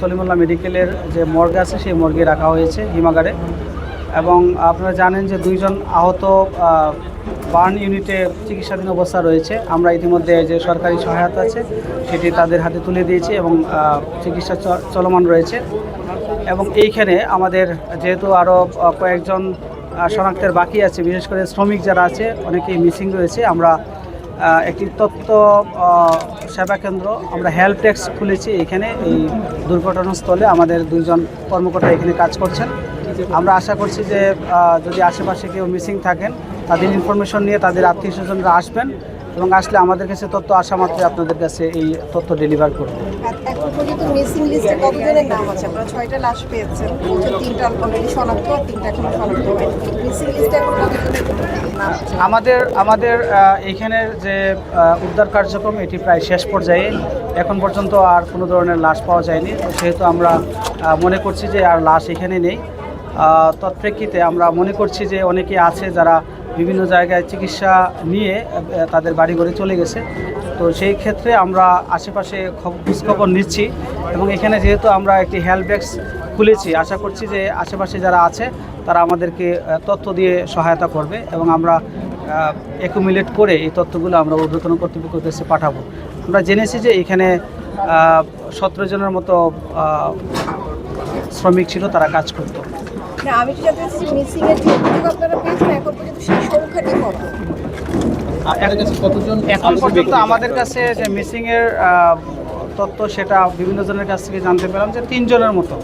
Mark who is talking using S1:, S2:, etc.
S1: সলিমুল্লাহ মেডিকেলের যে মর্গ আছে সেই মর্গে রাখা হয়েছে হিমাগারে। এবং আপনারা জানেন যে 2 জন আহত বার্ন ইউনিটে চিকিৎসাধীন অবস্থা রয়েছে। আমরা ইতিমধ্যে যে সরকারি সহায়তা আছে সেটি তাদের হাতে তুলে দিয়েছি এবং চিকিৎসা চলমান রয়েছে। এবং এইখানে আমাদের যেহেতু আরও কয়েকজন শনাক্তের বাকি আছে, বিশেষ করে শ্রমিক যারা আছে অনেকেই মিসিং রয়েছে, আমরা একটি তথ্য সেবা কেন্দ্র, আমরা হেল্প ডেস্ক খুলেছি এখানে। এই দুর্ঘটনাস্থলে আমাদের 2 জন কর্মকর্তা এখানে কাজ করছেন। আমরা আশা করছি যে যদি আশেপাশে কেউ মিসিং থাকেন তাদের ইনফরমেশন নিয়ে তাদের আত্মীয় স্বজনরা আসবেন এবং আসলে আমাদের কাছে তথ্য আসা মাত্রই আপনাদের কাছে এই তথ্য ডেলিভার করব।
S2: এখন পর্যন্ত মিসিং লিস্টে কতজনের নাম আছে? আপনারা 6টা লাশ পেয়েছেন, 3টা অলরেডি শনাক্ত আর 3টা এখনো শনাক্ত হয়নি। মিসিং লিস্টে এখন কতজনের নাম আছে?
S1: আমাদের এইখানের যে উদ্ধার কার্যক্রম এটি প্রায় শেষ পর্যায়ে। এখন পর্যন্ত আর কোনো ধরনের লাশ পাওয়া যায়নি, সেহেতু আমরা মনে করছি যে আর লাশ এখানে নেই। তৎপ্রেক্ষিতে আমরা মনে করছি যে অনেকে আছে যারা বিভিন্ন জায়গায় চিকিৎসা নিয়ে তাদের বাড়িঘরে চলে গেছে। তো সেই ক্ষেত্রে আমরা আশেপাশে খোঁজখবর নিচ্ছি এবং এখানে যেহেতু আমরা একটি হেল্প ডেস্ক খুলেছি, আশা করছি যে আশেপাশে যারা আছে তারা আমাদেরকে তথ্য দিয়ে সহায়তা করবে এবং আমরা অ্যাকুমুলেট করে এই তথ্যগুলো আমরা ঊর্ধ্বতন কর্তৃপক্ষের কাছে পাঠাবো। আমরা জেনেছি যে এখানে 17 জনের মতো শ্রমিক ছিল, তারা কাজ করতো।
S2: না, আমি যেটা চাইছি মিসিং এর যে অভিযোগ আপনারা পেয়েছেন এখন পর্যন্ত সেই সংখ্যাটা কত?
S1: এখন পর্যন্ত আমাদের কাছে যে মিসিংয়ের তথ্য সেটা বিভিন্ন জনের কাছ থেকে জানতে পেলাম যে 3 জনের মতো।